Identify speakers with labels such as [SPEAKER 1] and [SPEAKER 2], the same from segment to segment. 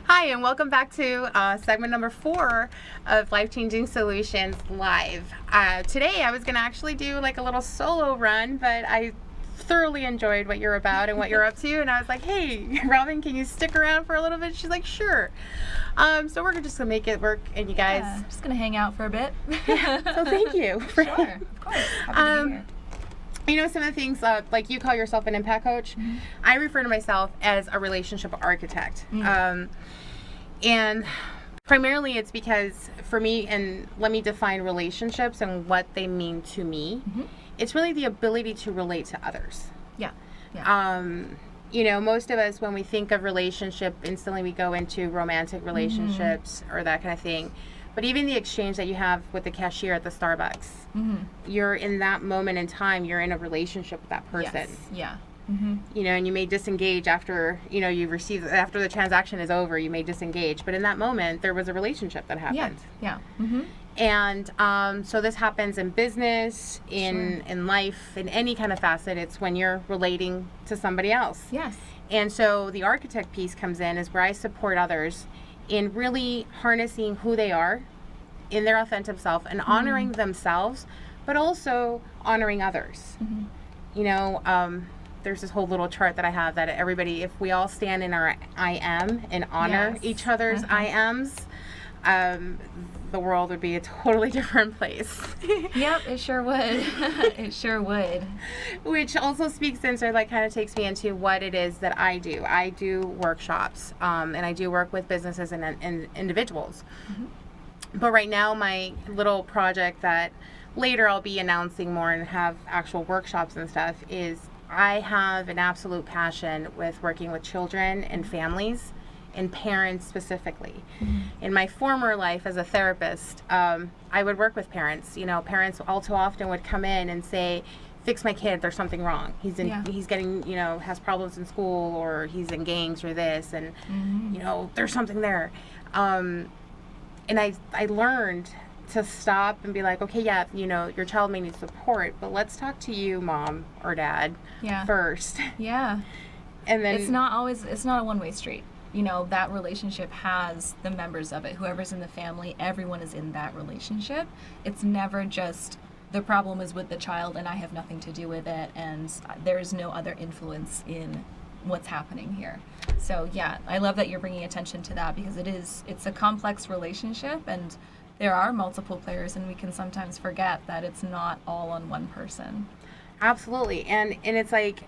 [SPEAKER 1] Hi, and welcome back to segment number 4 of Life Changing Solutions Live. Today I was going to actually do like a little solo run, but I thoroughly enjoyed what you're about and what you're up to, and I was like, hey, Robin, can you stick around for a little bit? She's like, sure. So we're just going to make it work, and you guys...
[SPEAKER 2] Yeah, just going to hang out for a bit.
[SPEAKER 1] So thank you.
[SPEAKER 2] Sure, of course. Happy to be here.
[SPEAKER 1] You know, some of the things, like you call yourself an impact coach,
[SPEAKER 2] Mm-hmm.
[SPEAKER 1] I refer to myself as a relationship architect. And primarily it's because for me, and let me define relationships and what they mean to me, it's really the ability to relate to others.
[SPEAKER 2] Yeah.
[SPEAKER 1] You know, most of us, when we think of relationship, instantly we go into romantic relationships or that kind of thing. But even the exchange that you have with the cashier at the Starbucks, you're in that moment in time, you're in a relationship with that person.
[SPEAKER 2] Yes. Yeah.
[SPEAKER 1] You know, and you may disengage after, you know, you've received, after the transaction is over, you may disengage. But in that moment, there was a relationship that happened.
[SPEAKER 2] Yeah.
[SPEAKER 1] And so this happens in business, in life, in any kind of facet. It's when you're relating to somebody else.
[SPEAKER 2] Yes.
[SPEAKER 1] And so the architect piece comes in is where I support others in really harnessing who they are in their authentic self and honoring themselves, but also honoring others. You know, there's this whole little chart that I have that everybody, if we all stand in our I am and honor each other's I ams, the world would be a totally different place.
[SPEAKER 2] Yep, it sure would. It sure would.
[SPEAKER 1] Which also speaks into, like, kind of takes me into what it is that I do. I do workshops, and I do work with businesses and individuals. But right now, my little project that later I'll be announcing more and have actual workshops and stuff is I have an absolute passion with working with children and families and parents specifically. In my former life as a therapist, I would work with parents. You know, parents all too often would come in and say, fix my kid, there's something wrong. He's getting, you know, has problems in school, or he's in gangs or this, and, you know, there's something there. And I learned to stop and be like, okay, yeah, you know, your child may need support, but let's talk to you, mom or dad, first.
[SPEAKER 2] Yeah.
[SPEAKER 1] And then
[SPEAKER 2] it's not a one-way street. You know, that relationship has the members of it. Whoever's in the family, everyone is in that relationship. It's never just the problem is with the child and I have nothing to do with it, and there is no other influence in what's happening here. So yeah, I love that you're bringing attention to that, because it's a complex relationship, and there are multiple players, and we can sometimes forget that it's not all on one person.
[SPEAKER 1] Absolutely. And it's like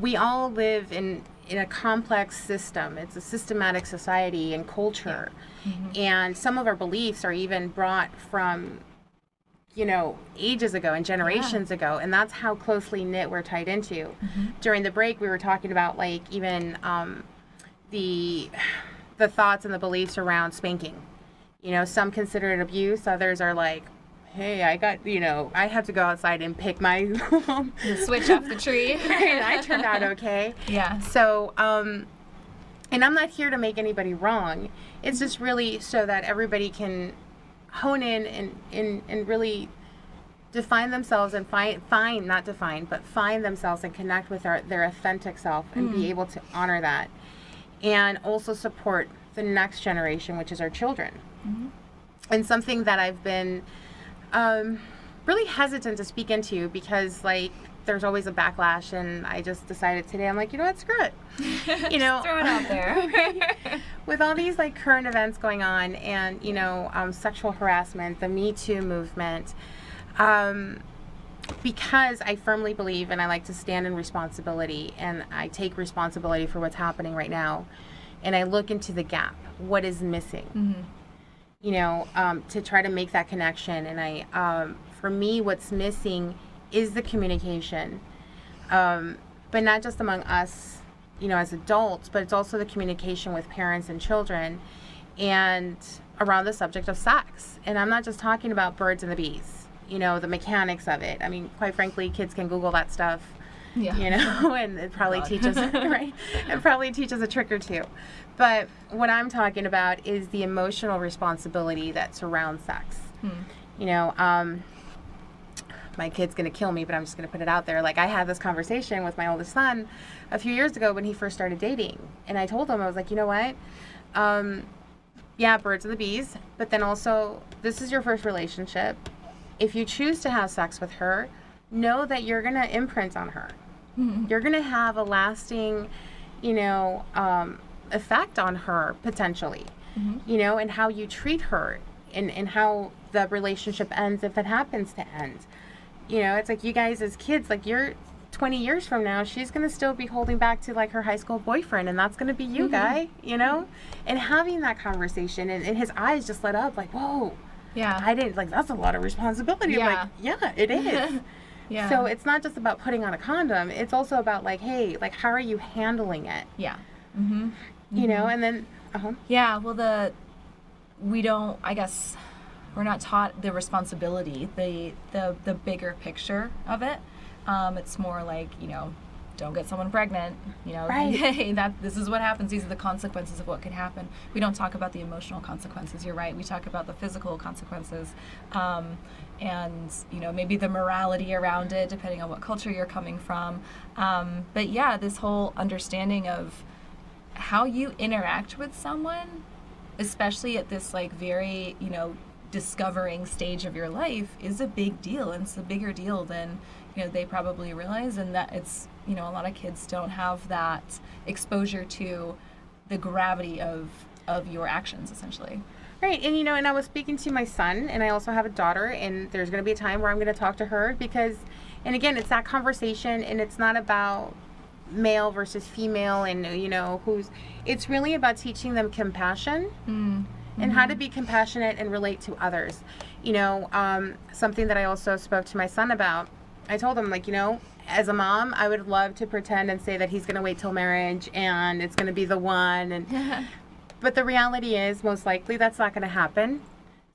[SPEAKER 1] we all live in a complex system. It's a systematic society and culture. And some of our beliefs are even brought from, you know, ages ago and generations ago, and that's how closely knit we're tied into. During the break, we were talking about, like, even the thoughts and the beliefs around spanking. You know, some consider it abuse, others are like, hey, I had to go outside and pick my
[SPEAKER 2] The switch off the tree.
[SPEAKER 1] and I turned out okay.
[SPEAKER 2] Yeah.
[SPEAKER 1] So, and I'm not here to make anybody wrong. It's just really so that everybody can hone in and really define themselves and find themselves and connect with their authentic self and be able to honor that. And also support the next generation, which is our children. And something that I've been really hesitant to speak into, because, like, there's always a backlash, and I just decided today, I'm like, you know what, screw it. You know,
[SPEAKER 2] throw it out there.
[SPEAKER 1] With all these, like, current events going on, and, you know, sexual harassment, the Me Too movement, because I firmly believe, and I like to stand in responsibility, and I take responsibility for what's happening right now, and I look into the gap, what is missing. You know, to try to make that connection. And for me, what's missing is the communication, but not just among us, you know, as adults, but it's also the communication with parents and children, and around the subject of sex. And I'm not just talking about birds and the bees, you know, the mechanics of it. I mean, quite frankly, kids can Google that stuff. You know, and it probably teaches, right? It probably teaches a trick or two. But what I'm talking about is the emotional responsibility that surrounds sex. You know, my kid's going to kill me, but I'm just going to put it out there. Like, I had this conversation with my oldest son a few years ago when he first started dating. And I told him, I was like, you know what? Yeah, birds and the bees. But then also, this is your first relationship. If you choose to have sex with her, know that you're going to imprint on her. Mm-hmm. You're going to have a lasting, effect on her, potentially. Mm-hmm. And how you treat her and how the relationship ends if it happens to end. It's like you guys as kids, like you're 20 years from now, she's going to still be holding back to like her high school boyfriend, and that's going to be you, mm-hmm. guy, and having that conversation and his eyes just lit up like, whoa, yeah, I didn't, like, that's a lot of responsibility. Yeah. I'm like, yeah, it is. Yeah. So it's not just about putting on a condom. It's also about like, hey, like, how are you handling it? Yeah. Mm-hmm. And then,
[SPEAKER 2] yeah, well, we're not taught the responsibility, the bigger picture of it. It's more like, don't get someone pregnant, right. Hey, this is what happens. These are the consequences of what could happen. We don't talk about the emotional consequences. You're right. We talk about the physical consequences, and, maybe the morality around it, depending on what culture you're coming from. But yeah, this whole understanding of how you interact with someone, especially at this like very, discovering stage of your life, is a big deal, and it's a bigger deal than they probably realize, and that it's a lot of kids don't have that exposure to the gravity of your actions, essentially.
[SPEAKER 1] Right. And and I was speaking to my son, and I also have a daughter, and there's going to be a time where I'm going to talk to her because, and again, it's that conversation, and it's not about male versus female and it's really about teaching them compassion. Mm. And how to be compassionate and relate to others. Something that I also spoke to my son about, I told him, like, as a mom, I would love to pretend and say that he's going to wait till marriage and it's going to be the one. And but the reality is, most likely, that's not going to happen.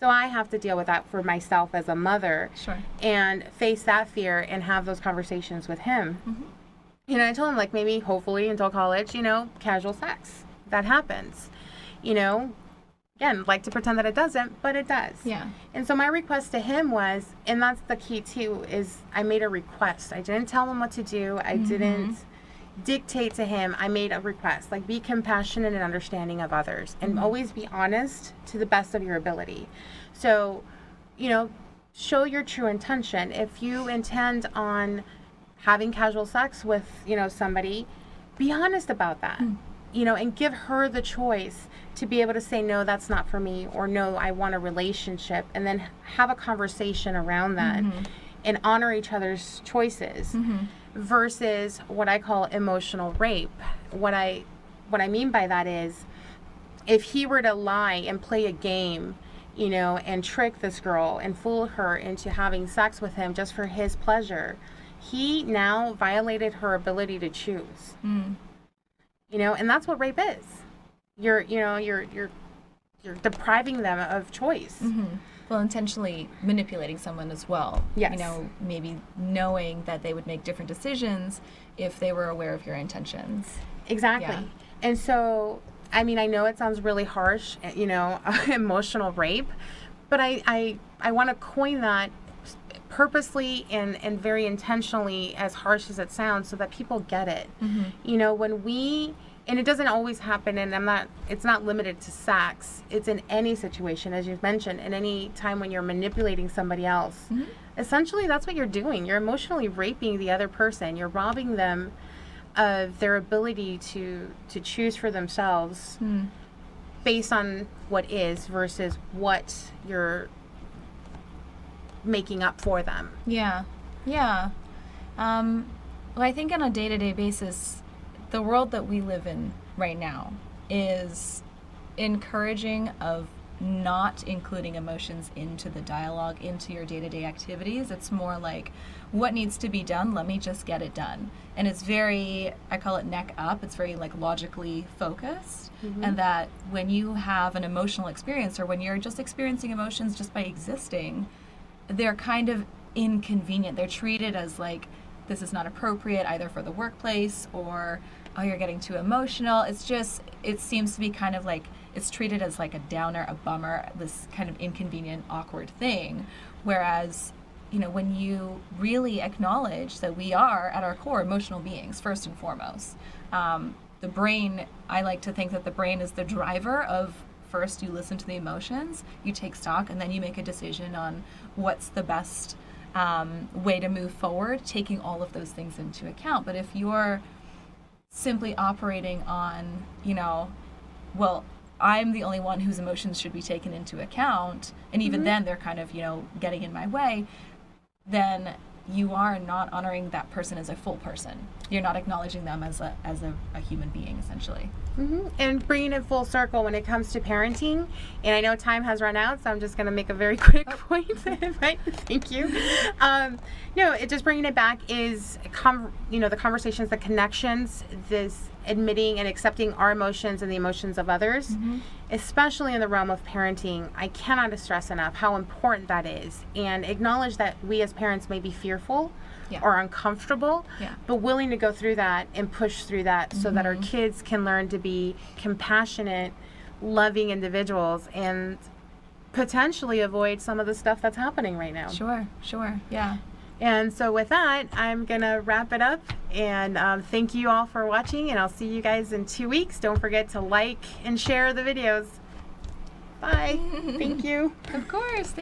[SPEAKER 1] So I have to deal with that for myself as a mother. Sure. And face that fear and have those conversations with him. Mm-hmm. I told him, like, maybe, hopefully, until college, casual sex. That happens. Again, like to pretend that it doesn't, but it does. Yeah. And so my request to him was, and that's the key too, is I made a request. I didn't tell him what to do. I mm-hmm. didn't dictate to him. I made a request. Like, be compassionate and understanding of others, and mm-hmm. always be honest to the best of your ability. So, show your true intention. If you intend on having casual sex with, somebody, be honest about that. Mm. And give her the choice to be able to say, no, that's not for me, or no, I want a relationship, and then have a conversation around that mm-hmm. and honor each other's choices mm-hmm. versus what I call emotional rape. What I mean by that is, if he were to lie and play a game, and trick this girl and fool her into having sex with him just for his pleasure, he now violated her ability to choose. Mm. And that's what rape is. You're depriving them of choice. Mm-hmm.
[SPEAKER 2] Well, intentionally manipulating someone as well.
[SPEAKER 1] Yes.
[SPEAKER 2] Maybe knowing that they would make different decisions if they were aware of your intentions.
[SPEAKER 1] Exactly. Yeah. And so, I know it sounds really harsh, emotional rape, but I want to coin that purposely and very intentionally, as harsh as it sounds, so that people get it. Mm-hmm. When we, and it doesn't always happen, and it's not limited to sex, it's in any situation, as you've mentioned, in any time when you're manipulating somebody else. Mm-hmm. Essentially, that's what you're doing. You're emotionally raping the other person. You're robbing them of their ability to choose for themselves based on what is versus what you're making up for them.
[SPEAKER 2] Yeah. Well, I think on a day-to-day basis, the world that we live in right now is encouraging of not including emotions into the dialogue, into your day-to-day activities. It's more like, what needs to be done? Let me just get it done. And it's very, I call it neck up. It's very like logically focused. Mm-hmm. And that when you have an emotional experience, or when you're just experiencing emotions just by existing, they're kind of inconvenient. They're treated as like, this is not appropriate either for the workplace, or, oh, you're getting too emotional. It's just, it seems to be kind of like, it's treated as like a downer, a bummer, this kind of inconvenient, awkward thing. Whereas when you really acknowledge that we are, at our core, emotional beings, first and foremost. The brain, I like to think that the brain is the driver of, first you listen to the emotions, you take stock, and then you make a decision on what's the best way to move forward, taking all of those things into account. But if you're simply operating on, well, I'm the only one whose emotions should be taken into account, and even then they're kind of, getting in my way, then you are not honoring that person as a full person. You're not acknowledging them as a human being, essentially.
[SPEAKER 1] And bringing it full circle when it comes to parenting, and I know time has run out, so I'm just going to make a very quick point. Right? Thank you. It just bringing it back is, the conversations, the connections, this admitting and accepting our emotions and the emotions of others, especially in the realm of parenting. I cannot stress enough how important that is, and acknowledge that we as parents may be fearful or uncomfortable, but willing to go through that and push through that so that our kids can learn to be compassionate, loving individuals and potentially avoid some of the stuff that's happening right now.
[SPEAKER 2] Sure, yeah.
[SPEAKER 1] And so with that, I'm going to wrap it up, and thank you all for watching, and I'll see you guys in 2 weeks. Don't forget to like and share the videos. Bye. Thank you.
[SPEAKER 2] Of course.